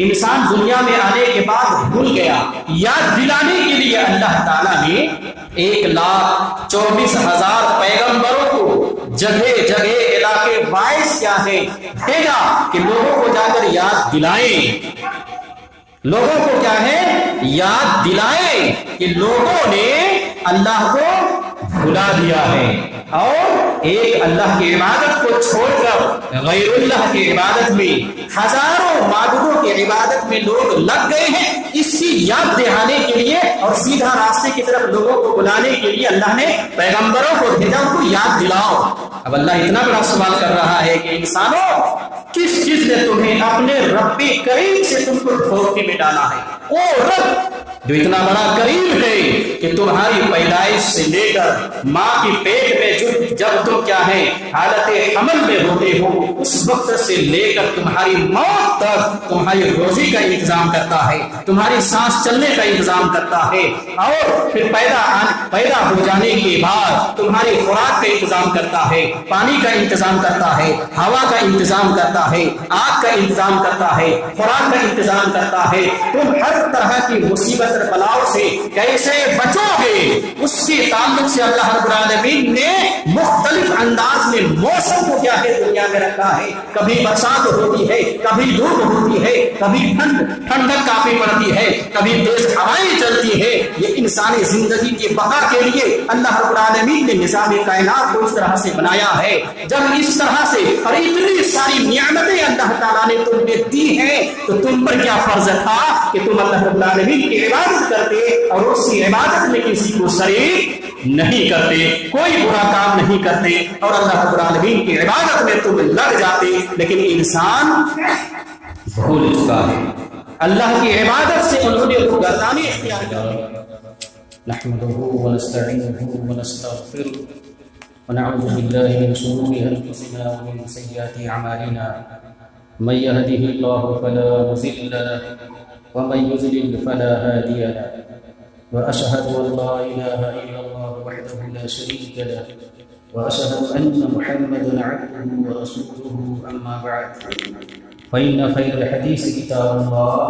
انسان دنیا میں آنے کے بعد بھول گیا. یاد دلانے کے لیے اللہ تعالیٰ نے 1,24,000 پیغمبروں کو جگہ جگہ علاقے وائز کیا ہے بھیجا کہ لوگوں کو جا کر یاد دلائیں. لوگوں کو کیا ہے یاد دلائیں کہ لوگوں نے اللہ کو بھلا دیا ہے اور ایک اللہ کی عبادت کو چھوڑ کر غیر اللہ کی عبادت میں ہزاروں معبودوں کی عبادت میں لوگ لگ گئے ہیں. اس کی یاد دہانے کے لیے اور سیدھا راستے کی طرف لوگوں کو بلانے کے لیے اللہ نے پیغمبروں کو بھیجا, ان کو یاد دلاؤ. اب اللہ اتنا بڑا سوال کر رہا ہے کہ انسانوں کس چیز نے تمہیں اپنے رب کریم سے تم کو دھوکے میں ڈالا ہے؟ او رب جو اتنا بڑا کریم ہے کہ تمہاری پیدائش سے لے کر ماں کی پیٹ میں جب تم کیا ہے حالت حمل میں ہوتے ہو اس وقت سے لے کر تمہاری موت تک تمہاری روزی کا انتظام کرتا ہے, تمہاری سانس چلنے کا انتظام کرتا ہے اور پھر پیدا ہو جانے کے بعد تمہاری خوراک کا انتظام کرتا ہے, پانی کا انتظام کرتا ہے, ہوا کا انتظام کرتا ہے, آگ کا انتظام کرتا ہے, خوراک کا انتظام کرتا ہے. تم ہر طرح کی مصیبت اور بلاؤ سے کیسے بچو گے اس کے تعلق سے اللہ رب العالمین نے مختلف انداز میں موسم کو کیا ہے دنیا میں رکھا ہے. کبھی برسات ہوتی ہے, کبھی دھوپ ہوتی ہے, کبھی ٹھنڈک کافی پڑتی ہے, کبھی تیز ہوائیں چلتی ہے. یہ انسانی زندگی کی بقا کے لیے اللہ رب العالمین نے نظام کائنات کو اس طرح سے بنایا ہے. جب اس طرح سے اور اتنی ساری نعمتیں اللہ تعالیٰ نے تم نے دی ہیں تو تم پر کیا فرض تھا کہ تم اللہ رب العالمین کی عبادت کرتے اور اس کی عبادت میں کسی کو شریک نہیں کرتے, کوئی برا کام نہیں کرتے اور اللہ رب العالمین کی عبادت میں تم لگ جاتے. لیکن انسان بھول چکا ہے, اللہ کی عبادت سے انہوں نے گردانی اختیار کر لی. نحمده ونستعينه ونستغفره ونعوذ بالله من شرور انفسنا ومن سيئات اعمالنا من يهده الله فلا مضل له ومن يضلل فلا هادي له واشهد ان لا اله الا الله وحده لا شريك له واشهد ان محمدا عبده ورسوله اما بعد فان خير الحديث كتاب الله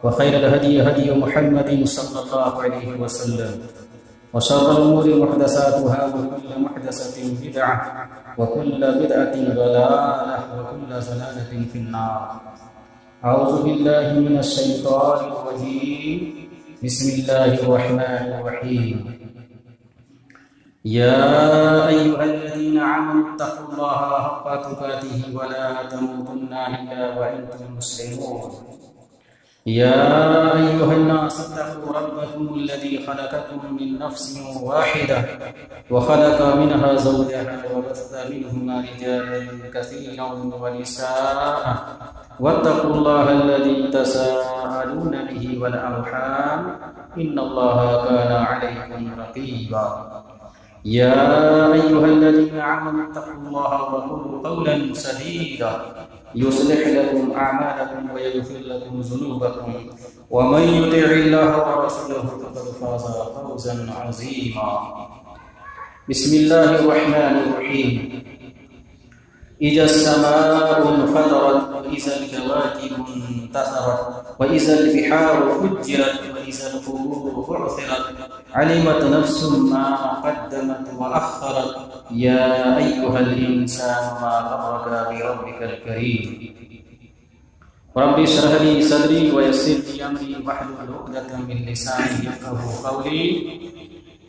وخير الهدي هدي محمد صلى الله عليه وسلم وشر الأمور محدثاتها وكل محدثة بدعة وكل بدعة ضلالة وكل ضلالة في النار. أعوذ بالله من الشيطان الرجيم. بسم الله الرحمن الرحيم. يا أيها الذين آمنوا اتقوا الله حق تقاته ولا تموتن إلا وأنتم مسلمون. يا أيها الناس اتقوا ربكم الذي خلقكم من نفس واحدة وخلق منها زوجها وبث منهما رجالا كثيرا ونساء واتقوا الله الذي تساءلون به والأرحام إن الله كان عليكم رقيبا. يا أيها الذين آمنوا اتقوا الله وقولوا قولا سديدا يصلح لكم أعمالكم ويغفر لكم ذنوبكم ومن يطع الله ورسوله فقد فاز فوزا عظيما. بسم الله الرحمن الرحيم. إذا السماء انفطرت وإذا الكواكب انتثرت وإذا البحار فجرت وإذا القبور بعثرت علمت نفس ما قدمت وأخرت. يا أيها الإنسان ما غرك بربك الكريم. رب اشرح لي صدري ويسر لي أمري واحلل عقدة من لساني يفقهوا قولي.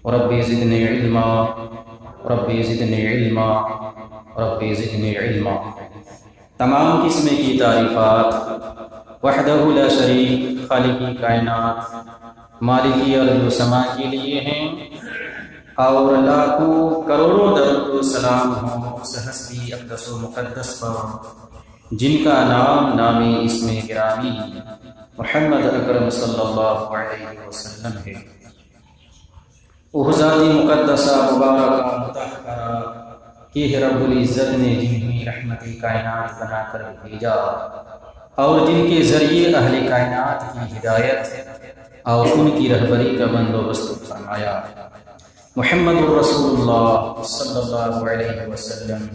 رب زدني علما رب زدني علما رب زدنی علما. تمام قسم کی تعریفات وحدہ لا شریک خالق کائنات مالکی ارض و سما کے لیے ہیں اور لاکھوں کروڑوں درود و سلام ہوں اس ہستی اقدس و مقدس پر جن کا نام نام اسم گرامی محمد اکرم صلی اللہ علیہ وسلم ہے. وہ ذات مقدسہ مبارکہ مطہرہ کہ رب العزت نے جنہیں رحمت کائنات بنا کر بھیجا اور جن کے ذریعے اہل کائنات کی ہدایت اور ان کی رہبری کا بندوبست فرمایا. محمد الرسول اللہ صلی اللہ علیہ وسلم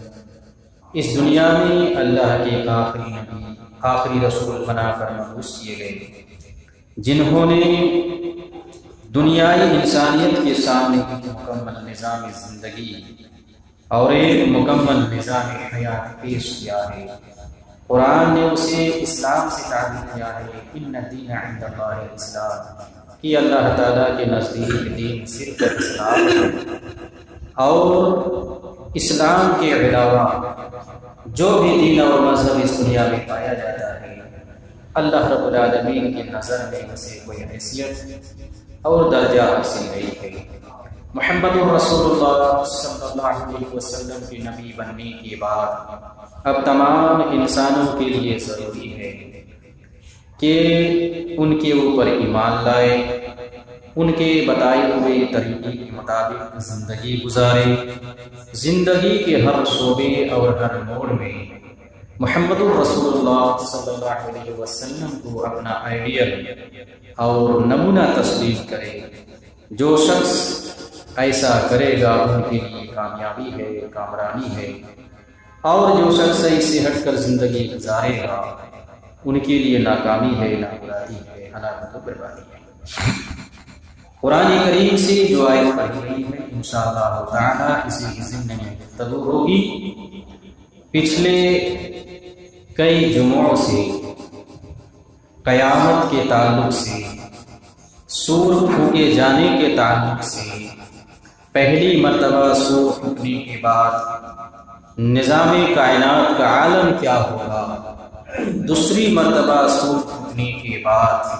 اس دنیا میں اللہ کے آخری نبی آخری رسول بنا کر مبعوث کیے گئے، جنہوں نے دنیائی انسانیت کے سامنے ایک مکمل نظام زندگی اور ایک مکمل نظام حیات پیش کیا ہے۔ قرآن نے اسے اسلام سے تعبیر کیا ہے، ان الدین عند اللہ الاسلام، کہ اللہ تعالیٰ کے نزدیک دین صرف اسلام ہے، اور اسلام کے علاوہ جو بھی دین اور مذہب اس دنیا میں پایا جاتا ہے، اللہ رب العالمین کی نظر میں اسے کوئی حیثیت اور درجہ حاصل نہیں ہے۔ محمد رسول اللہ صلی اللہ علیہ وسلم کے نبی بننے کے بعد اب تمام انسانوں کے لیے ضروری ہے کہ ان کے اوپر ایمان لائے، ان کے بتائے ہوئے طریقے کے مطابق زندگی گزارے، زندگی کے ہر شعبے اور ہر موڑ میں محمد رسول اللہ صلی اللہ علیہ وسلم کو اپنا آئیڈیل اور نمونہ تسلیم کرے۔ جو شخص ایسا کرے گا ان کے لیے کامیابی ہے، کامرانی ہے، اور جو شخص اس سے ہٹ کر زندگی گزارے گا ان کے لیے ناکامی ہے، ناکامی ہے، ہلاکت و بربادی ہے۔ قرآن کریم سے جو آیت پڑھی گئی ہے انشاءاللہ تعالی اسی کے ضمن میں گفتگو ہوگی۔ پچھلے کئی جمعوں سے قیامت کے تعلق سے، سور پھونکے جانے کے تعلق سے، پہلی مرتبہ سور پھونکنے کے بعد نظام کائنات کا عالم کیا ہوگا، دوسری مرتبہ سور پھونکنے کے بعد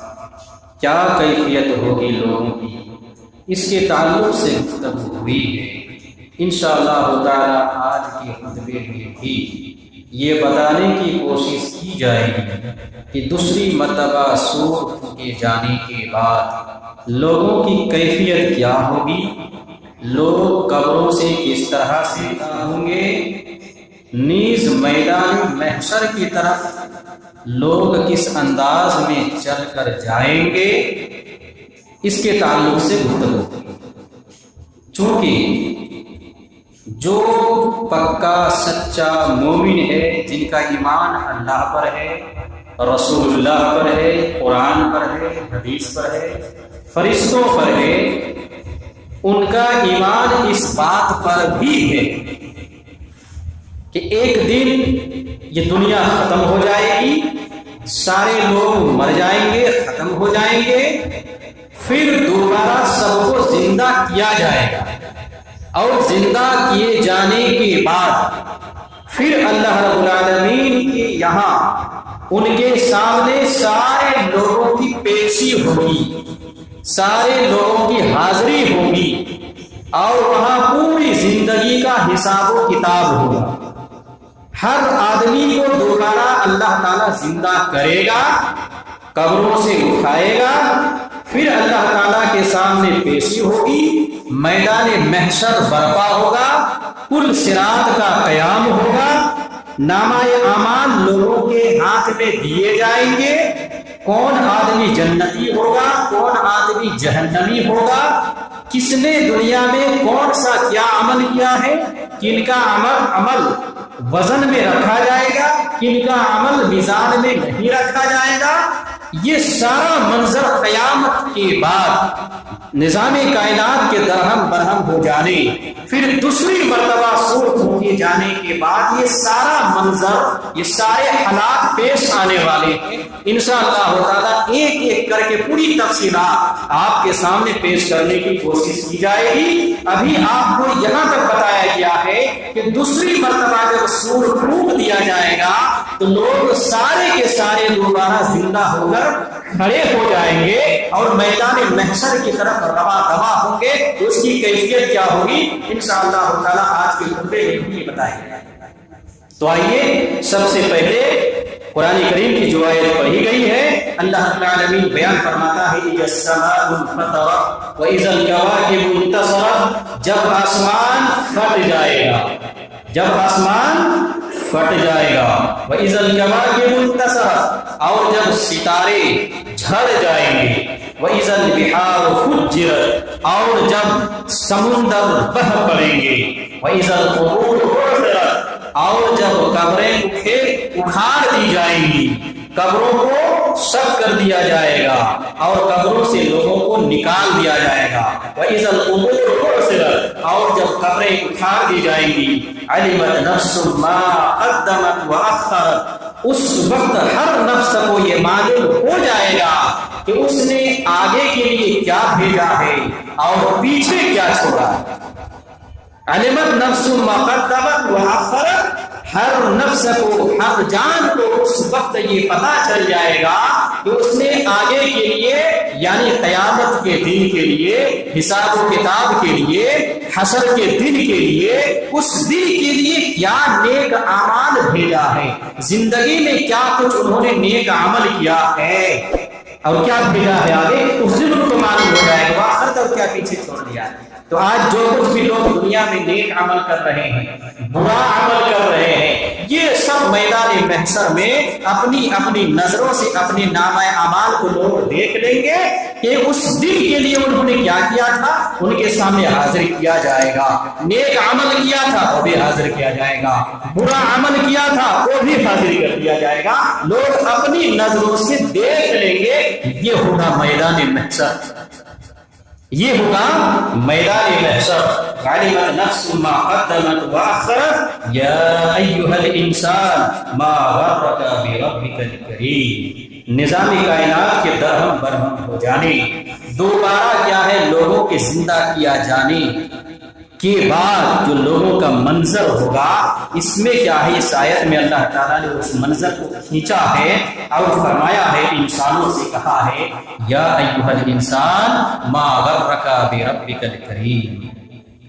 کیا کیفیت ہوگی لوگوں کی، اس کے تعلق سے گفتگو ہوئی ہے۔ انشاءاللہ تعالی آج کے خطبے میں بھی یہ بتانے کی کوشش کی جائے گی کہ دوسری مرتبہ سور پھونکے جانے کے بعد لوگوں کی کیفیت کیا ہوگی، لوگ قبروں سے کس طرح سے ہوں گے، نیز میدان محشر کی طرف لوگ کس انداز میں چل کر جائیں گے، اس کے تعلق سے گفتگو ہوگی۔ چونکہ جو پکا سچا مومن ہے، جن کا ایمان اللہ پر ہے، رسول اللہ پر ہے، قرآن پر ہے، حدیث پر ہے، فرشتوں پر ہے، ان کا ایمان اس بات پر بھی ہے کہ ایک دن یہ دنیا ختم ہو جائے گی، سارے لوگ مر جائیں گے، ختم ہو جائیں گے، پھر دوبارہ سب کو زندہ کیا جائے گا، اور زندہ کیے جانے کے بعد پھر اللہ رب العالمین کے یہاں ان کے سامنے سارے لوگوں کی پیشی ہوگی، سارے لوگوں کی حاضری ہوگی، اور وہاں پوری زندگی کا حساب و کتاب ہوگا۔ ہر آدمی کو دوبارہ اللہ تعالیٰ زندہ کرے گا، قبروں سے اٹھائے گا، پھر اللہ تعالیٰ کے سامنے پیشی ہوگی، میدان محشر برپا ہوگا، پل صراط کا قیام ہوگا، نامہ اعمال لوگوں کے ہاتھ میں دیے جائیں گے، کون آدمی جنتی ہوگا، کون آدمی جہنمی ہوگا، کس نے دنیا میں کون سا کیا عمل کیا ہے، کن کا عمل وزن میں رکھا جائے گا، کن کا عمل میزان میں نہیں رکھا جائے گا، یہ سارا منظر قیامت کے بعد نظام کائنات کے درہم برہم ہو جانے، پھر دوسری مرتبہ سور پھونکے جانے کے بعد یہ سارا منظر، یہ سارے حالات پیش آنے والے ہیں۔ انشاءاللہ تعالیٰ ایک ایک کر کے پوری تفصیلات آپ کے سامنے پیش کرنے کی کوشش کی جائے گی۔ ابھی آپ کو یہاں تک بتایا گیا ہے کہ دوسری مرتبہ جب سور پھونک دیا جائے گا تو لوگ سارے کے سارے دوبارہ زندہ ہو کر کھڑے ہو جائیں گے اور میدان محشر کی طرف رواں دوا ہوں گے۔ اس کی کیفیت کیا ہوگی انشاءاللہ تعالیٰ آج کے خطبے میں بھی بتائیں گے۔ تو آئیے سب سے پہلے قرآن کریم کی جو آیت پڑھی گئی ہے، اللہ رب العالمین بیان فرماتا ہے اذا السماء انفطرت واذا الكواكب انتصرت، جب آسمان پھٹ جائے گا، جب آسمان پھٹ جائے گا، واذا الكواكب انتصرت، اور جب ستارے جھڑ جائیں گے، واذا البحار فجرت، اور جب سمندر بہہ پڑیں گے، واذا القبور بعثرت، اور جب قبریں اکھاڑ دی جائیں گی، قبروں کو سب کر دیا جائے گا اور قبروں سے لوگوں کو نکال دیا جائے گا، وَإِذَا الْقُبُورُ بُعْثِرَتْ، اور جب قبریں اکھاڑ دی جائیں گی، عَلِمَتْ نَفْسٌ مَا قَدَّمَتْ وَأَخَّرَتْ، اس وقت ہر نفس کو یہ معلوم ہو جائے گا کہ اس نے آگے کے لیے کیا بھیجا ہے اور پیچھے کیا چھوڑا ہے۔ علمت نفس ما قدمت وأخرت، ہر نفس کو، ہر جان کو اس وقت یہ پتا چل جائے گا کہ اس نے آگے کے لیے، یعنی قیامت کے دن کے لیے، حساب و کتاب کے لیے، حشر کے دن کے لیے، اس دن کے لیے کیا نیک اعمال بھیجا ہے، زندگی میں کیا کچھ انہوں نے نیک عمل کیا ہے اور کیا بھیجا ہے آگے، اس دن ان کو معلوم ہو جائے گا آخرت اور کیا پیچھے چھوڑ دیا ہے۔ تو آج جو کچھ بھی لوگ دنیا میں نیک عمل کر رہے ہیں، برا عمل کر رہے ہیں، یہ سب میدان محشر میں اپنی اپنی نظروں سے اپنے نامہ اعمال کو لوگ دیکھ لیں گے کہ اس دن کے لیے انہوں نے کیا کیا تھا، ان کے سامنے حاضر کیا جائے گا۔ نیک عمل کیا تھا وہ بھی حاضر کیا جائے گا، برا عمل کیا تھا وہ بھی حاضر کر دیا جائے گا، لوگ اپنی نظروں سے دیکھ لیں گے۔ یہ ہوگا میدان محشر، یہ ہوگا میدان محشر۔ علمت نفس ما قدمت واخرت یا ایھا الانسان ما غرک بربک الکریم۔ نظام کائنات کے درہم برہم ہو جانے، دوبارہ کیا ہے لوگوں کے زندہ کیا جانے کے بعد جو لوگوں کا منظر ہوگا، اس میں کیا ہے، اس آیت میں اللہ تعالیٰ نے اس منظر کو کھینچا ہے اور فرمایا ہے، انسانوں سے کہا ہے، یا ایھا الانسان ما غرک بربک الکریم،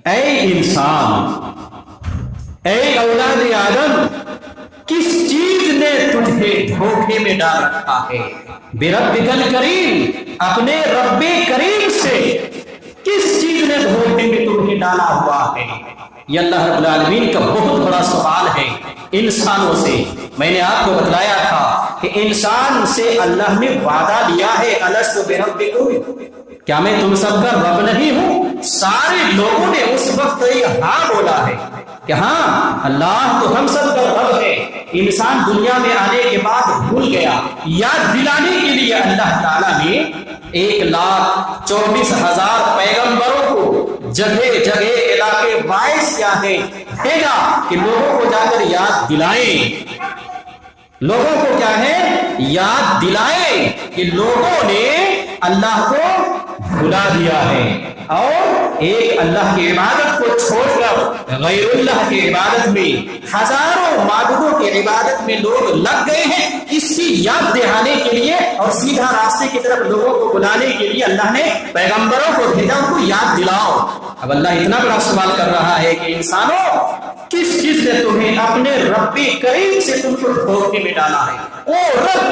اے انسان، اے اولاد آدم، کس چیز نے تجھے دھوکے میں ڈال رکھا ہے؟ بربک الکریم، اپنے رب کریم سے کس چیز نے دھوکے میں تمہیں ڈالا ہوا ہے؟ یہ اللہ رب العالمین کا بہت بڑا سوال ہے انسانوں سے۔ میں نے آپ کو بتلایا تھا کہ انسان سے اللہ نے وعدہ لیا ہے، الست بربکم، کیا میں تم سب کا رب نہیں ہوں؟ سارے لوگوں نے اس وقت یہ ہاں بولا ہے کہ ہاں اللہ تو ہم سب کا رب ہے۔ انسان دنیا میں آنے کے بعد بھول گیا، یاد دلانے کے لیے اللہ تعالیٰ نے 1,24,000 پیغمبروں کو جگہ جگہ علاقے وائز کیا ہے بھیجا کہ لوگوں کو جا کر یاد دلائیں، لوگوں کو کیا ہے یاد دلائیں کہ لوگوں نے اللہ کو بھلا دیا ہے اور ایک اللہ کی عبادت کو چھوڑ کر غیر اللہ کی عبادت میں، ہزاروں معبودوں کی عبادت میں لوگ لگ گئے ہیں۔ اس کی یاد دہانے کے لیے اور سیدھا راستے کی طرف لوگوں کو بلانے کے لیے اللہ نے پیغمبروں کو بھیجا، ان کو یاد دلاؤ۔ اب اللہ اتنا بڑا سوال کر رہا ہے کہ انسانوں، کس چیز نے تمہیں اپنے رب کریم سے تم کو دھوکے میں ڈالا ہے؟ او رب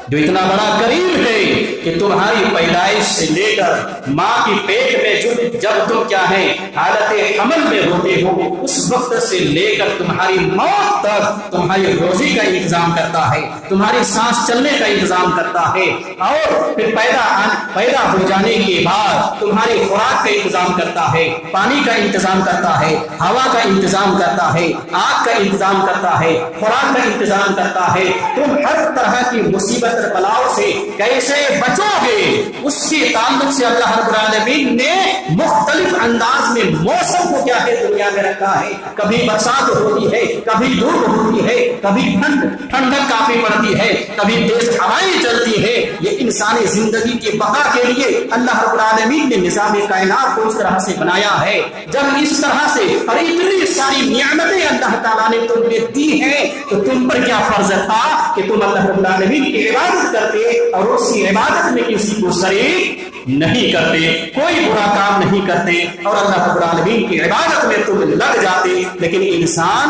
جو اتنا بڑا کریم ہے کہ تمہاری پیدائش سے لے کر ماں کی پیٹ میں جب تم کیا ہے حالت حمل میں ہوتے ہو، اس وقت سے لے کر تمہاری موت تک تمہاری روزی کا انتظام کرتا ہے، تمہاری سانس چلنے کا انتظام کرتا ہے، اور پھر پیدا ہو جانے کے بعد تمہاری خوراک کا انتظام کرتا ہے، پانی کا انتظام کرتا ہے، ہوا کا انتظام کرتا ہے، آگ کا انتظام کرتا ہے، خوراک کا انتظام کرتا ہے۔ تم ہر طرح کی مصیبت بلاؤ سے کیسے بچو گے، اس کے تعلق سے اللہ رب العالمین نے مختلف انداز میں موسم کو کیا ہے دنیا میں رکھا ہے۔ کبھی برسات ہوتی ہے، کبھی دھوپ ہوتی ہے، کبھی ٹھنڈک کافی پڑتی ہے، کبھی تیز ہوائیں چلتی ہے۔ یہ انسانی زندگی کے بقا کے لیے اللہ رب العالمین نے نظام کائنات کو اس طرح سے بنایا ہے۔ جب اس طرح سے اور اتنی ساری نعمتیں اللہ تعالیٰ نے تم نے دی ہیں تو تم پر کیا فرض تھا کہ تم اللہ رب العالمین کی عبادت کرتے اور اس کی عبادت میں کسی کو شریک نہیں کرتے، کوئی برا کام نہیں کرتے اور اللہ رب العالمین کی عبادت میں تم لگ جاتے۔ لیکن انسان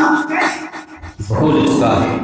بھول چکا ہے،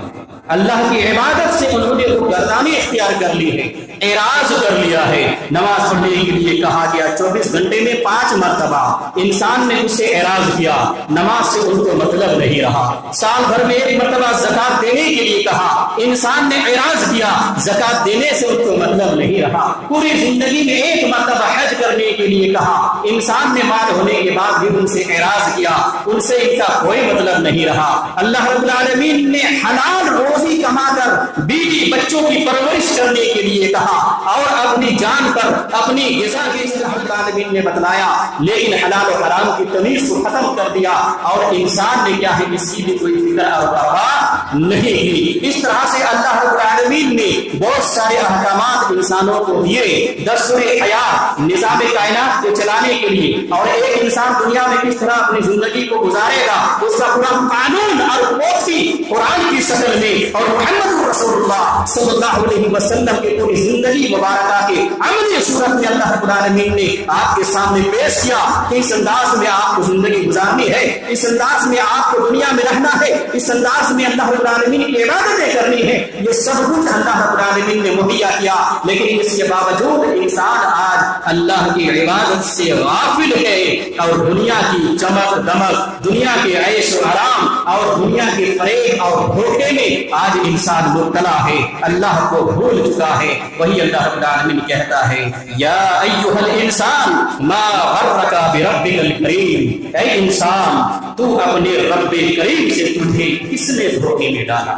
اللہ کی عبادت سے انہوں نے گردانی اختیار کر لی ہے، اعراض کر لیا ہے۔ نماز پڑھنے کے لیے کہا گیا 24 گھنٹے میں 5 مرتبہ، انسان نے اس سے اعراض کیا، نماز سے ان کو مطلب نہیں رہا۔ سال بھر میں 1 مرتبہ زکات دینے کے لیے کہا، انسان نے اعراض کیا، زکات دینے سے ان کو مطلب نہیں نہیں رہا. پوری زندگی میں ایک مرتبہ حج کرنے کے لیے کہا. انسان نے مال ہونے کے بعد بھی ان سے اعراض کیا, ان سے ان کا کوئی مطلب نہیں رہا. اللہ رب العالمین نے حلال روزی کما کر بیوی بچوں کی پرورش کرنے کے لیے کہا اور اپنی جان پر اپنی غذا کے اللہ رب العالمین نے بتلایا, لیکن حلال و حرام کی تمیز کو ختم کر دیا اور انسان نے کیا ہے اس کی بھی کوئی فکر اور پرواہ نہیں کی. اس طرح سے اللہ رب العالمین نے بہت سارے احکامات انسانوں کو دیے, دستور حیات نظام کائنات کو چلانے کے لیے, اور ایک انسان دنیا میں کس طرح اپنی زندگی کو گزارے گا اس کا پورا قانون اور پوتھی قرآن کی شکل میں اور محمد رسول اللہ صلی اللہ علیہ وسلم کی پوری زندگی مبارکہ کے عملی صورت میں اللہ رب العالمین نے آپ کے سامنے پیش کیا کہ اس انداز میں آپ کو زندگی گزارنی ہے, اس انداز میں آپ کو دنیا میں رہنا ہے, اس انداز میں اللہ رب العالمین کی عبادتیں کرنی ہے. یہ سب کچھ اللہ رب العالمین نے مہیا کیا, لیکن اس کے باوجود انسان آج اللہ کی عبادت سے غافل ہے اور دنیا کی چمک دمک, دنیا کے عیش و آرام اور دنیا کے فریب اور دھوکے میں آج انسان مبتلا ہے, اللہ کو بھول چکا ہے. وہی اللہ رب العالمین کہتا ہے یا ایھا الانسان ما غرک بربک الکریم, اے انسان تو اپنے رب کریم سے تجھے کس نے دھوکے میں ڈالا,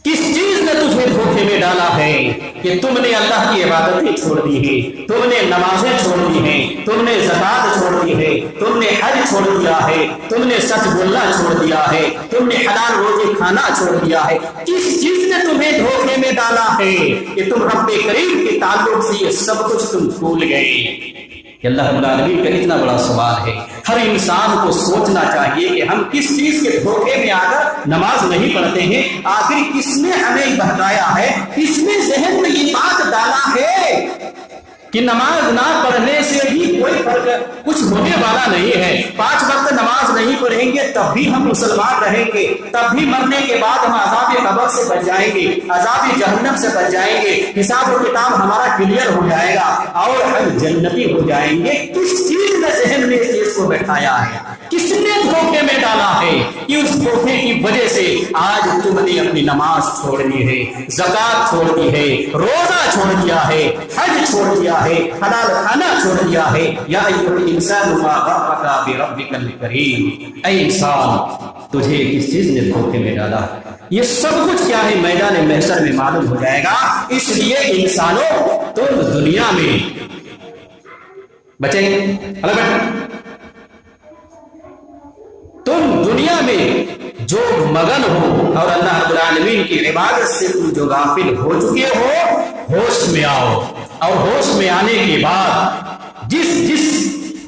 کس چیز نے تجھے دھوکے میں ڈالا ہے کہ تم نے اللہ کی عبادتیں چھوڑ دی ہیں, تم نے نمازیں چھوڑ دی ہیں, تم نے زکات چھوڑ دی ہے, تم نے حج چھوڑ دیا ہے, تم نے سچ بولنا چھوڑ دیا ہے, تم نے حلال روزی کھانا چھوڑ دیا ہے. کس چیز نے تمہیں دھوکے میں ڈالا ہے کہ تم رب کریم کے تعلق سے یہ سب کچھ تم بھول گئے؟ کہ اللہ رب العالمین کا اتنا بڑا سوال ہے. ہر انسان کو سوچنا چاہیے کہ ہم کس چیز کے دھوکے میں آ کر نماز نہیں پڑھتے ہیں. آخر کس نے ہمیں بہکایا ہے, کس نے ذہن میں یہ بات ڈالا ہے کہ نماز نہ پڑھنے سے بھی کوئی فرق کچھ ہونے والا نہیں ہے. 5 وقت نماز نہیں پڑھیں گے تب بھی ہم مسلمان رہیں گے, تب بھی مرنے کے بعد ہم عذاب قبر سے بچ جائیں گے, عذاب جہنم سے بچ جائیں گے, حساب و کتاب ہمارا کلیئر ہو جائے گا اور ہم جنتی ہو جائیں گے. کس چیز نے ذہن میں اس چیز کو بٹھایا ہے, کس نے دھوکے میں ڈالا ہے کہ اس دھوکے کی وجہ سے آج تم نے اپنی نماز چھوڑ دی ہے, زکات چھوڑ دی ہے, روزہ چھوڑ دیا ہے, حج چھوڑ دیا ہے, حلال کھانا چھوڑ دیا ہے. یا ایھا الانسان ما غرک بربک الکریم, اے انسان تجھے کس چیز نے دھوکے میں ڈالا. یہ سب کچھ کیا ہے میدان محشر میں معلوم ہو جائے گا. اس لیے انسانوں تم دنیا میں بچیں تم دنیا میں جو مگن ہو اور اللہ رب العالمین کی عبادت سے تم جو غافل ہو چکے ہو, ہوش میں آؤ. اور ہوش میں آنے کے بعد جس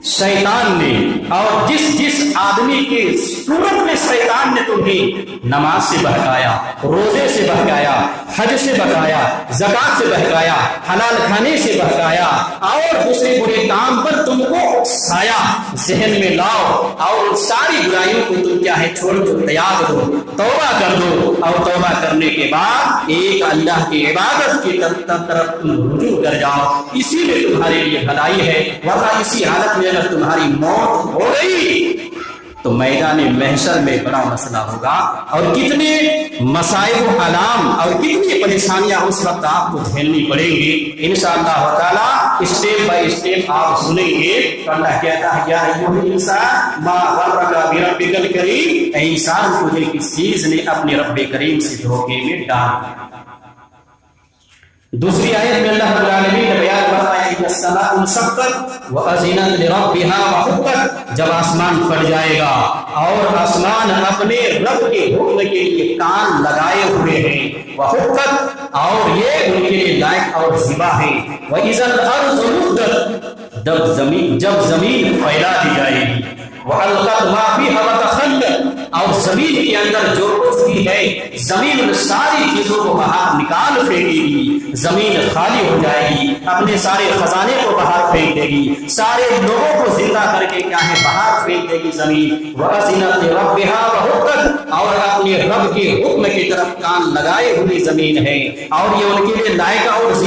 شیطان نے اور جس آدمی کی صورت میں شیطان نے تمہیں نماز سے بہکایا, روزے سے بہکایا, حج سے بہکایا, زکات سے بہکایا, حلال کھانے سے بہکایا اور دوسرے برے کام پر تم کو اکسایا, ذہن میں لاؤ اور ساری برائیوں کو تم کیا ہے چھوڑ دو, تیاگ دو, توبہ کر دو. اور توبہ کرنے کے بعد ایک اللہ کی عبادت کی طرف تم رجوع کر جاؤ. اسی میں تمہارے لیے بھلائی ہے, ورنہ اسی حالت میں اگر تمہاری موت ہو گئی تو میدان محشر میں بڑا مسئلہ ہوگا اور کتنے مسائل و علام اور کتنی پریشانیاں اس وقت آپ کو جھیلنی پڑیں گی. انشاءاللہ تعالی اسٹیپ بائی اسٹیپ آپ سنیں گے. اللہ کہتا ہے یا ایھا الانسان ما غرک بربک الکریم, اے انسان تجھے کس چیز نے اپنے رب کریم سے دھوکے میں ڈالا. دوسری آیت میں اللہ رب العالمین نے بیان فرمایا کہ السماء انشقت واذنت لربها وحقت, جب آسمان پھٹ جائے گا اور آسمان اپنے رب کے حکم کے لیے کان لگائے ہوئے ہیں, وحقت اور یہ ان کے لیے لائق اور زیبا ہے, واذا الارض مدت جب زمین پھیلا دی جائے گی, والقت ما فیھا وتخلت اور زمین کے اندر جو کچھ بھی ہے زمین ساری چیزوں کو باہر نکال پھینکے گی, زمین خالی ہو جائے گی, اپنے سارے خزانے کو باہر پھینک دے گی, سارے لوگوں کو زندہ کر کے کیا ہے باہر پھینک دے گی زمین. وَأَذِنَتْ لِرَبِّهَا وَحُقَّتْ اور اپنے رب کے حکم کی طرف کان لگائے ہوئی زمین ہے اور یہ ان کے لیے لائق اور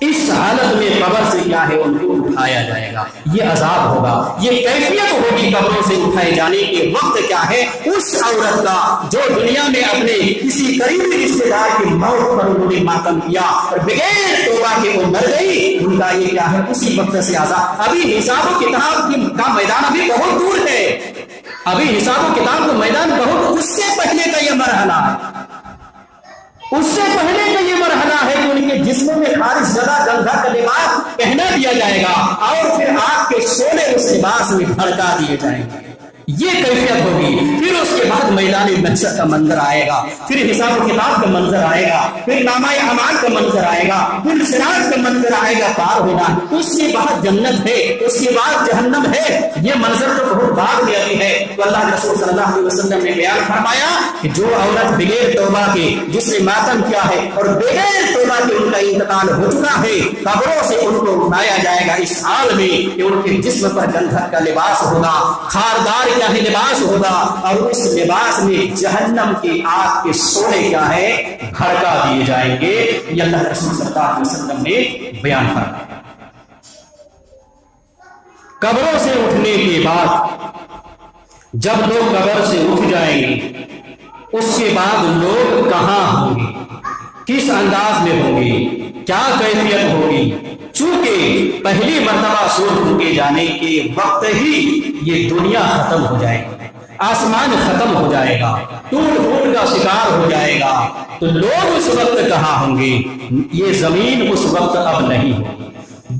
اس حالت میں قبر سے کیا ہے ان کو اٹھایا جائے گا. یہ عذاب ہوگا, یہ کیفیت ہوگی قبروں سے اٹھائے جانے کے وقت. کیا ہے اس عورت کا جو دنیا میں اپنے کسی قریبی رشتے دار کی موت پر انہوں نے ماتم کیا اور بغیر توبہ کے وہ مر گئی, ان کا یہ کیا ہے اسی وقت سے عذاب. ابھی حساب و کتاب کا میدان ابھی بہت دور ہے, ابھی حساب و کتاب کا میدان بہت, اس سے پہلے کا یہ مرحلہ ہے, اس سے پہلے کا یہ مرحلہ ہے کہ ان کے جسم میں خارج زدہ گندھا کا لباس پہنا دیا جائے گا اور پھر آگ کے شعلے اس لباس میں بھڑکا دیے جائیں گے. یہ کیفیت ہوگی. پھر اس کے بعد میدان محشر کا منظر آئے گا, پھر حساب و کتاب کا منظر آئے گا, پھر نامہ اعمال کا منظر آئے گا, پھر صراط کا منظر آئے گا پار ہونا. اس کے بعد جنت ہے, اس کے بعد جہنم ہے. یہ منظر تو بہت بعد میں آتی ہے. تو اللہ کے رسول صلی اللہ علیہ وسلم نے بیان فرمایا کہ جو عورت بغیر توبہ کے جس نے ماتم کیا ہے اور بغیر توبہ کے ان کا انتقال ہو چکا ہے, قبروں سے ان کو اٹھایا جائے گا اس حال میں کہ ان کے جسم پر گندھک کا لباس ہوگا, خاردار کیا ہے لباس ہوگا, اور اس لباس میں جہنم کی آگ کے شعلے کیا ہے بھڑکا دیے جائیں گے. یہ اللہ کے رسول صلی اللہ علیہ وسلم نے بیان فرمایا. قبروں سے اٹھنے کے بعد جب لوگ قبر سے اٹھ جائیں گے, اس کے بعد لوگ کہاں ہوں گے, کس انداز میں ہوں گے, کیا کیفیت ہوگی. چونکہ پہلی مرتبہ سور پھونکے جانے کے وقت ہی یہ دنیا ختم ہو جائے گی, آسمان ختم ہو جائے گا, ٹوٹ پھوٹ کا شکار ہو جائے گا. تو لوگ اس وقت کہاں ہوں گے, یہ زمین اس وقت اب نہیں ہوگی.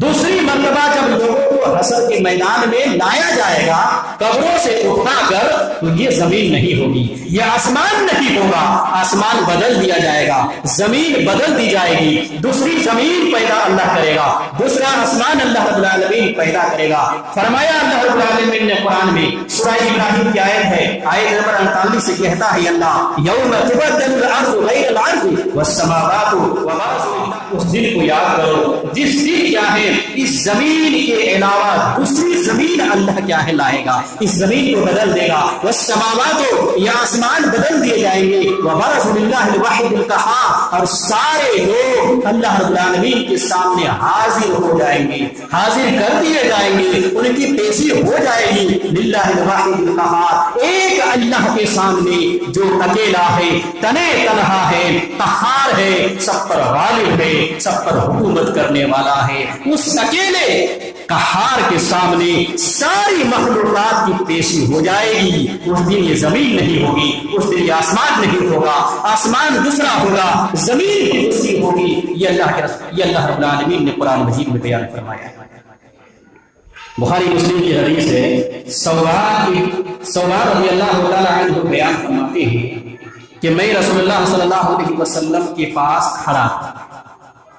دوسری مرتبہ جب لوگوں کو حشر کے میدان میں لایا جائے گا قبروں سے اٹھا کر, تو یہ زمین نہیں ہوگی, یہ آسمان نہیں ہوگا. آسمان بدل دیا جائے گا, زمین بدل دی جائے گی, دوسری زمین پیدا اللہ کرے گا, دوسرا آسمان اللہ رب العالمین پیدا کرے گا. فرمایا اللہ رب العالمین نے قرآن میں سورہ ابراہیم کی آیت ہے, آیت نمبر 48 سے کہتا ہے اللہ, یوم تبدل الارض غیر الارض والسماوات وبرزوا. اس دن کو یاد کرو جس دن کیا ہے اس زمین کے علاوہ دوسری زمین اللہ کیا ہے لائے گا, اس زمین کو بدل دے گا. والسماوات, یہ آسمان بدل دیے جائیں گے. وبرزوا للہ الواحد القہار, اور سارے لوگ اللہ رب العالمین کے سامنے حاضر ہو جائیں گے, حاضر کر دیے جائیں گے, ان کی پیشی ہو جائے گی. للہ الواحد القہار, ایک اللہ کے سامنے جو اکیلا ہے, تنے تنہا ہے, قہار ہے, سب پر غالب ہے, سب پر حکومت کرنے والا ہے. اس اکیلے قہار کے سامنے ساری مخلوقات کی پیشی ہو جائے گی. اس دن یہ زمین نہیں ہوگی, اس دن یہ آسمان نہیں ہوگا, آسمان دوسرا ہوگا, زمین بھی دوسری ہوگی. یہ اللہ رب العالمین نے قرآن مجید میں بیان فرمایا. بخاری مسلم کی حدیث ہے, ثوبان رضی اللہ تعالی عنہ بیان فرماتے ہیں کہ میں رسول اللہ صلی اللہ علیہ وسلم کے پاس کھڑا تھا.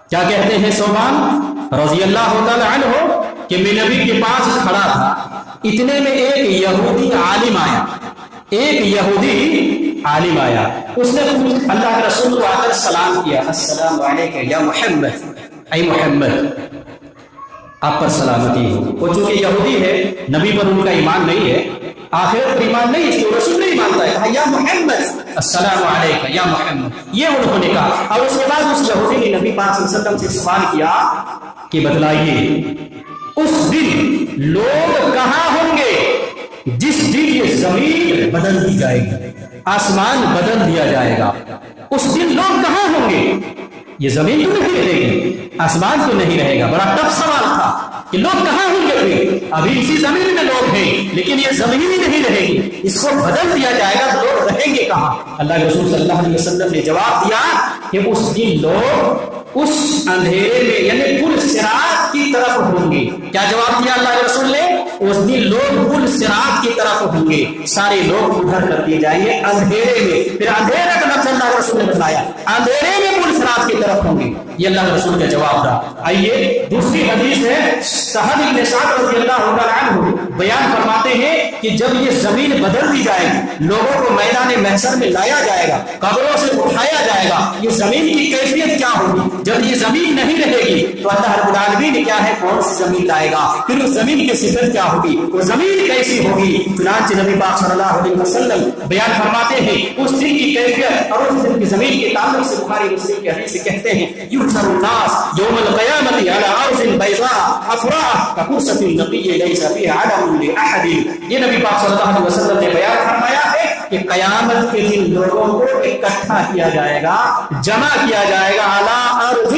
کیا کہتے ہیں ثوبان رضی اللہ تعالی عنہ کہ میں نبی کے پاس کھڑا تھا, اتنے میں ایک یہودی عالم آیا, ایک یہودی عالم آیا. اس نے اللہ کے رسول کو آ کر سلام کیا, السلام علیکم یا محمد, اے محمد آپ پر سلامتی ہو. وہ چونکہ یہودی ہے, نبی پر ان کا ایمان نہیں ہے, آخرت پر ایمان نہیں, اس کو رسول نہیں مانتا ہے, کہا یا محمد السلام علیکم یا محمد, یہ انہوں نے کہا. اور اس کے بعد اس یہودی نے نبی پاک صلی اللہ علیہ وسلم سے سوال کیا کہ بتلائیے اس دن لوگ کہاں ہوں گے جس دن یہ زمین بدل دی جائے گی, آسمان بدل دیا جائے گا. اس دن لوگ کہاں ہوں گے, یہ زمین تو نہیں رہے گی, آسمان تو نہیں رہے گا. بڑا ٹف سوال تھا کہ لوگ کہاں ہوں گے. پھر ابھی اسی زمین میں لوگ ہیں لیکن یہ زمین ہی نہیں رہے گی, اس کو بدل دیا جائے گا تو لوگ رہیں گے کہاں. اللہ کے رسول صلی اللہ علیہ وسلم نے جواب دیا کہ اس دن لوگ اس اندھیرے میں یعنی پل صراط کی طرف ہوں گے. کیا جواب دیا اللہ کے رسول نے, اس دن لوگ پل صراط کی طرف ہوں گے, سارے لوگ ادھر کر دیے جائیں گے اندھیرے میں. پھر اندھیرے کا لفظ اللہ کے رسول نے بتایا, اندھیرے میں پل صراط کی طرف ہوں گے. یہ اللہ کے رسول کا جواب تھا. آئیے دوسری حدیث ہے, سہل بن سعد رضی اللہ عنہ بیان فرماتے ہیں کہ جب یہ زمین بدل دی جائے گی, لوگوں کو میدان محشر میں لایا جائے گا, قبروں سے اٹھایا جائے گا, یہ زمین کی کیفیت کیا ہوگی. جب یہ زمین نہیں رہے گی تو اللہ رب العالمین کیا ہے کون سی زمین لائے گا, پھر اس زمین کی صفت کیا ہوگی, وہ زمین کیسی ہوگی. چنانچہ نبی پاک صلی اللہ علیہ وسلم بیان فرماتے ہیں اس دن کی کیفیت اور اس دن کی زمین کے تعلق سے بخاری مسلم کی حدیث سے کہتے ہیں یحشر الناس یوم القیامت علی ارض بیضاء افراء کقرصۃ النقی لیس فیها علم لاحد. یہ نبی پاک صلی اللہ علیہ وسلم نے بیان فرمایا ہے کہ قیامت کے دن لوگوں کو اکٹھا کیا جائے گا، جمع کیا جائے گا علی ارض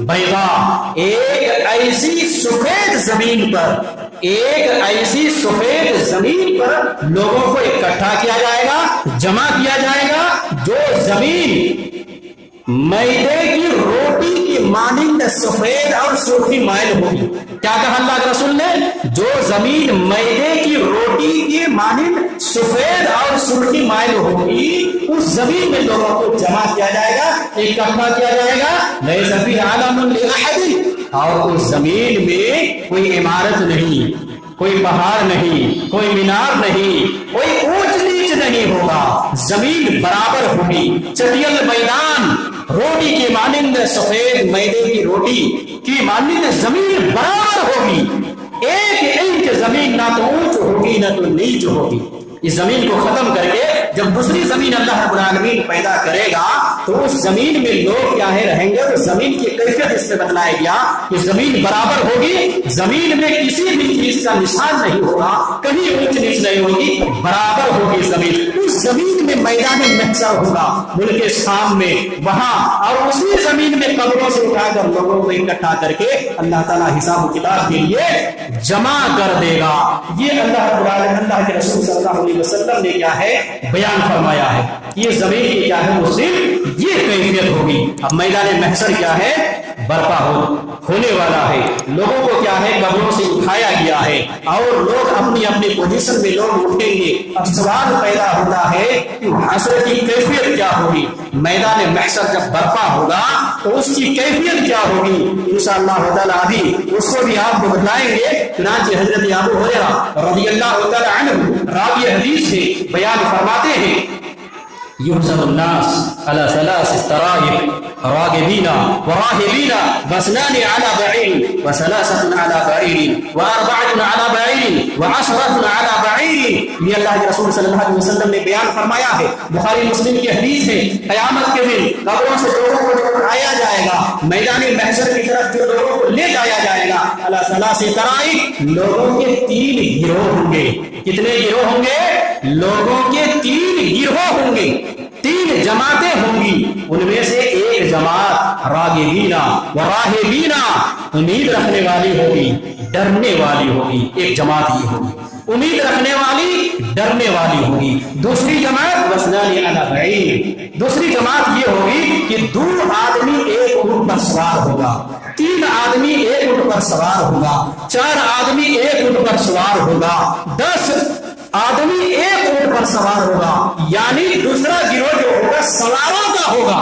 بیضاء، ایک ایسی سفید زمین پر، ایک ایسی سفید زمین پر لوگوں کو اکٹھا کیا جائے گا، جمع کیا جائے گا، جو زمین میدے کی روٹی کی مانند سفید اور سرخی مائل ہوگی. کیا کہا اللہ کے رسول نے؟ جو زمین میدے کی روٹی کی مانند سفید اور سرخی مائل ہوگی اس زمین میں لوگوں کو جمع کیا جائے گا، اکٹھا کیا جائے گا. لیس فیہا علم لاحد، اور اس زمین میں کوئی عمارت نہیں، کوئی پہاڑ نہیں، کوئی مینار نہیں، کوئی اونچ نیچ نہیں ہوگا، زمین برابر ہوگی. چٹیل میدان، روٹی کی مانند سفید میدے کی روٹی کی مانند زمین برابر ہوگی. ایک انچ زمین نہ تو اونچ ہوگی نہ تو نیچ ہوگی. اس زمین کو ختم کر کے جب دوسری زمین اللہ رب العالمین پیدا کرے گا تو اس زمین میں لوگ کیا ہے رہیں گے. تو زمین کی کیفیت اس میں بتلایا گیا کہ زمین برابر ہوگی، زمین میں کسی بھی چیز کا نشان نہیں ہوگا، کہیں اونچ نیچ نہیں ہوگی، برابر ہوگی زمین. اس زمین میں میدان محشر ہوگا ملک شام میں، وہاں اور اسی زمین میں قبروں سے اٹھا کر لوگوں کو اکٹھا کر کے اللہ تعالیٰ حساب و کتاب کے لیے جمع کر دے گا. یہ اللہ رب العالمین، اللہ کے رسول صلی اللہ علیہ وسلم نے کیا ہے بیان فرمایا ہے. یہ زمین کی کیا ہے وہ صرف یہ کیفیت ہوگی. اب میدان محشر کیا ہے؟ برپا ہونے والا ہے. لوگوں کو کیا ہے قبروں سے اٹھایا گیا ہے اور لوگ اپنی اپنی پوزیشن میں لوگ اٹھیں گے. اب سوال پیدا ہوتا ہے کہ حشر کی کیفیت کیا ہوگی؟ میدان محشر جب برپا ہوگا تو اس کی کیفیت کیا ہوگی؟ انشاءاللہ تعالی ابھی اس کو بھی آپ کو بتلائیں گے. چنانچہ حضرت ابو ہریرہ رضی اللہ تعالی عنہ راوی حدیث سے بیان فرماتے ہیں یحشر الناس على ثلاث طرائق راغبین وراهبین واثنان على بعیر وثلاثة على بعیر واربعة على بعیر وعشرة على بعیر. یہ اللہ کے رسول صلی اللہ علیہ وسلم نے بیان فرمایا ہے. بخاری مسلم کی حدیث ہے. قیامت کے دن قبروں سے لوگوں کو اٹھایا جائے گا، میدان محشر کی طرف جو لوگوں کو لے جایا جائے گا. على ثلاث طرائق، لوگوں کے 3 گروہ ہوں گے. کتنے گروہ ہوں گے؟ لوگوں کے 3 گروہ ہوں گے، 3 جماعتیں ہوں گی. ان میں سے ایک جماعت راغبین و راہبین، امید رکھنے والی ہوگی، ڈرنے والی ہوگی. ایک جماعت یہ ہوگی امید رکھنے والی، ڈرنے والی ہوگی. دوسری جماعت واثنان علی بعیر، دوسری جماعت یہ ہوگی کہ 2 آدمی ایک اونٹ پر سوار ہوگا، 3 آدمی ایک اونٹ پر سوار ہوگا، 4 آدمی ایک اونٹ پر سوار ہوگا، 10 آدمی ایک اونٹ پر سوار ہوگا. یعنی دوسرا گروہ جو ہوگا سواروں کا ہوگا.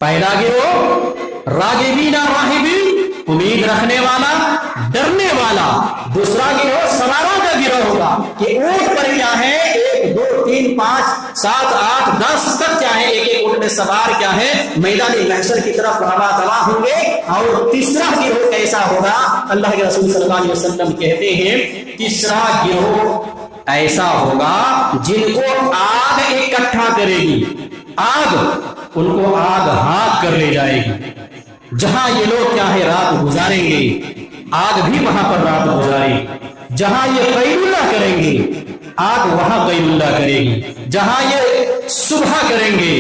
پہلا گروہ راغبین راہبین، امید رکھنے والا، ڈرنے والا. دوسرا گروہ سواروں کا گروہ ہوگا کہ اونٹ پر کیا ہے 1 2 3 5 7 8 10 تک کیا ہے ایک ایک اونٹ میں سوار کیا ہے میدان محشر کی طرف رواں دوا ہوں گے. اور تیسرا گروہ کیسا ہوگا؟ اللہ کے رسول صلی اللہ علیہ وسلم کہتے ہیں تیسرا گروہ ایسا ہوگا جن کو آگ اکٹھا کرے گی. آگ ان کو آگ ہاتھ کر لے جائے گی. جہاں یہ لوگ کیا ہے رات گزاریں گے آگ بھی وہاں پر رات گزارے گی. جہاں یہ قیلولہ کریں گے آگ وہاں قیلولہ کرے گی. جہاں یہ صبح کریں گے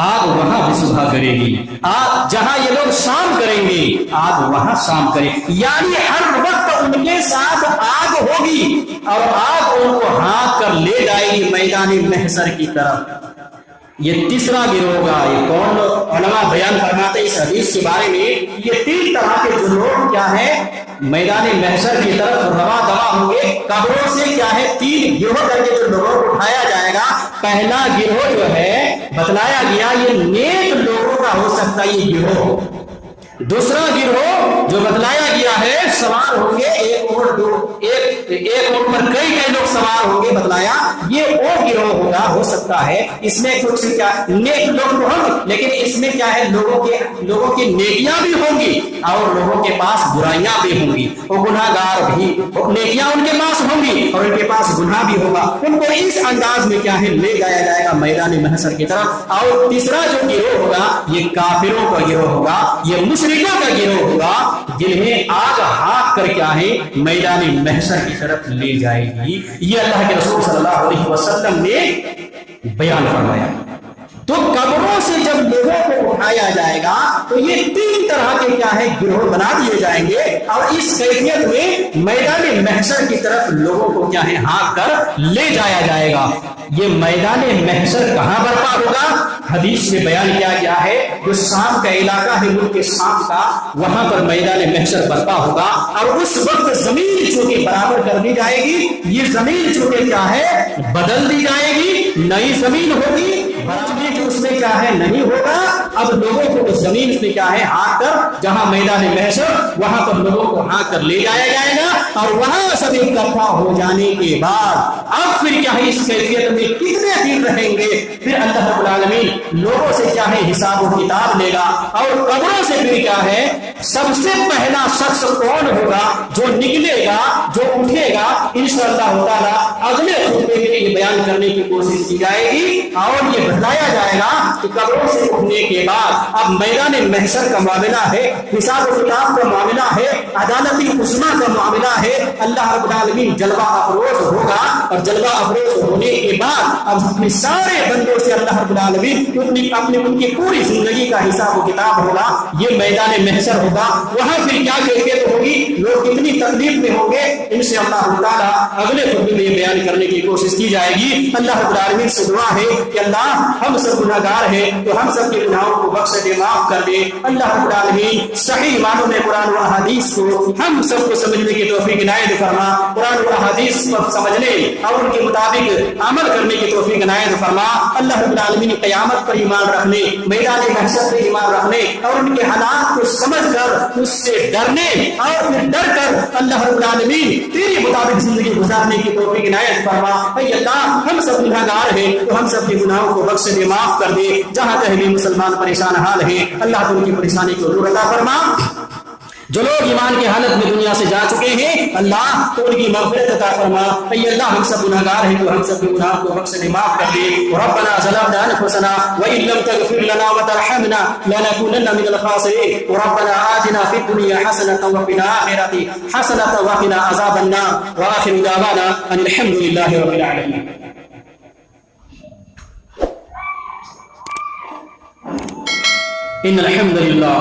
آگ وہاں بھی صبح کرے گی. آگ جہاں یہ لوگ شام کریں گے آگ وہاں شام کرے گی. یعنی ہر وقت ان کے ساتھ آگ ہوگی اور آگ ان کو ہاتھ کر لے جائے گی میدان محشر کی طرف. یہ تیسرا گروہ ہوگا. یہ کون علماء بیان فرماتے ہیں اس حدیث کے بارے میں؟ یہ 3 طرح کے جو لوگ کیا ہے میدان محشر کی طرف رواں دوا ہوں گے. قبروں سے کیا ہے 3 گروہ کر کے جو لوگوں کو اٹھایا جائے گا. پہلا گروہ جو ہے بتلایا گیا یہ نیک لوگوں کا ہو سکتا ہے یہ گروہ. دوسرا گروہ جو بتلایا گیا ہے سوار ہوں گے ایک ایک اونٹ پر کئی کئی لوگ سوار ہوں گے، بتلایا یہ وہ گروہ ہوگا، ہو سکتا ہے اس میں کچھ کیا نیک لوگ تو ہوں گے، لیکن اس میں کیا ہے لوگوں کی نیکیاں بھی ہوں گی اور لوگوں کے پاس برائیاں بھی ہوں گی، وہ گناہگار بھی، نیکیاں ان کے پاس ہوں گی اور ان کے پاس گناہ بھی ہوگا، ان کو اس انداز میں کیا ہے لے جایا جائے گا میدان محشر کی طرف۔ اور تیسرا جو گروہ ہوگا یہ کافروں کا گروہ ہوگا، یہ مشرکوں کا گروہ ہوگا، جنہیں آگ ہاتھ کر کیا ہے میدان محشر کی طرف لے جائے گی۔ یہ اللہ کے رسول صلی اللہ علیہ وسلم نے بیان فرمایا۔ تو قبروں سے جب لوگوں کو اٹھایا جائے گا تو یہ تین طرح کے کیا ہے گروہ بنا دیے جائیں گے اور اس کیفیت میں میدان محشر کی طرف لوگوں کو کیا ہے ہانک کر لے جایا جائے گا۔ یہ میدان محشر کہاں برپا ہوگا؟ حدیث میں بیان کیا گیا ہے جو شام کا علاقہ ہے، ملک شام کا، وہاں پر میدان محشر برپا ہوگا اور اس وقت زمین چونکہ برابر کر دی جائے گی، یہ زمین چونکہ کیا ہے بدل دی جائے گی، نئی زمین ہوگی، جو اس میں کیا ہے نہیں ہوگا۔ اب لوگوں کو اس زمین میں کیا ہے ہانک کر جہاں میدان محشر وہاں پر لوگوں کو ہانک کر لے جایا جائے گا اور وہاں سب اکٹھا ہو جانے کے بعد اب پھر کیا ہے اس کیفیت میں کتنے دن رہیں گے، پھر اللہ رب العالمین لوگوں سے کیا ہے حساب و کتاب لے گا اور قبروں سے پھر کیا ہے سب سے پہلا شخص کون ہوگا جو نکلے گا، جو اٹھے گا، انشاءاللہ تعالی اگلے خطبے میں یہ بیان کرنے کی کوشش کی جائے گی اور یہ بتلایا جائے گا کہ قبروں سے اٹھنے کے بعد اب میدان محشر کا معاملہ ہے، حساب و کتاب کا معاملہ ہے، عدالتی عظمیٰ کا معاملہ ہے۔ اللہ رب العالمین جلوہ افروز ہوگا اور جلوہ افروز ہونے کے بعد اب اپنے سارے بندوں سے اللہ رب العالمین اپنی ان کی پوری زندگی کا حساب و کتاب ہوگا۔ یہ میدان محشر ہوگا، وہاں پھر کیا کیفیت ہوگی، لوگ کتنی تکلیف میں ہوں گے، انشاءاللہ تعالی اگلے خطبے میں بیان کرنے کی کوشش کی جائے گی۔ اللہ رب العالمین سے دعا ہے کہ اللہ ہم سب گناہگار ہیں تو ہم سب کے گناہوں کو بخش دے، معاف کر دے۔ اللہ رب العالمین صحیح معنوں میں قرآن و احادیث کو ہم سب کو سمجھنے کی توفیق عنایت فرما، قرآن و احادیث کو سمجھنے اور ان کے مطابق عمل کرنے کی توفیق عنایت فرما۔ اللہ رب العالمین قیامت پر ایمان رکھنے، میدان محشر پر ایمان رکھنے اور ان کے حالات کو سمجھ کر اس سے ڈرنے اور پھر ڈر کر اللہ رب العالمین تیرے مطابق زندگی گزارنے کی توفیق عنایت فرما۔ اے اللہ ہم سب گناہگار ہیں تو ہم سب کے گناہوں کو بخش دے، معاف کر دے۔ جہاں کہیں بھی مسلمان پریشان حال ہیں اللہ تو ان کی پریشانی کو دور عطا فرما۔ جو لوگ ایمان کی حالت میں دنیا سے جا چکے ہیں اللہ تو ان کی مغفرت عطا فرما۔ اے اللہ ہم سب گناہگار ہیں تو ہم سب کے گناہوں کو بخش دے، معاف کر دے۔ ربنا ظلمنا انفسنا وان لم تغفر لنا وترحمنا لنكونن من الخاسرين ربنا آتنا في الدنيا حسنة وفي الآخرة حسنة وقنا عذاب النار وآخر دعوانا ان الحمد لله رب العالمين۔ إن الحمد لله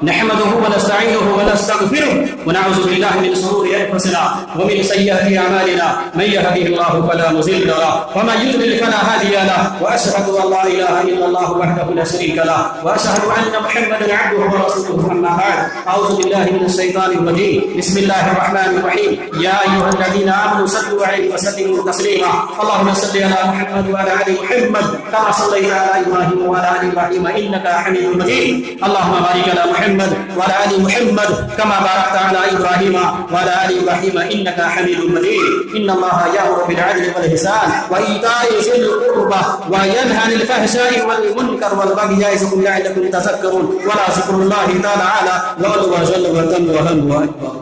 نحمده ونستعينه ونستغفره ونعوذ بالله من شرور أنفسنا ومن سيئات أعمالنا من يهده الله فلا مضل له ومن يضلل فلا هادي له وأشهد أن لا إله إلا الله وحده لا شريك له وأشهد أن محمدا عبده ورسوله أما بعد أعوذ بالله من الشيطان الرجيم بسم الله الرحمن الرحيم يا أيها الذين آمنوا صلوا عليه وسلموا تسليما اللهم صل على محمد وعلى آل محمد كما صليت على إبراهيم وعلى آل إبراهيم إنك حميد مجيد اللهم بارك على محمد وعلى آل محمد كما باركت على إبراهيم وعلى آل إبراهيم إنك حميد مجيد إن الله يأمر بالعدل والإحسان وإيتاء ذي القربى وينهى عن الفحشاء والمنكر والبغي يعظكم لعلكم تذكرون ولذكر الله تعالى أعلى وعلو وجل وتم وهم وأكبر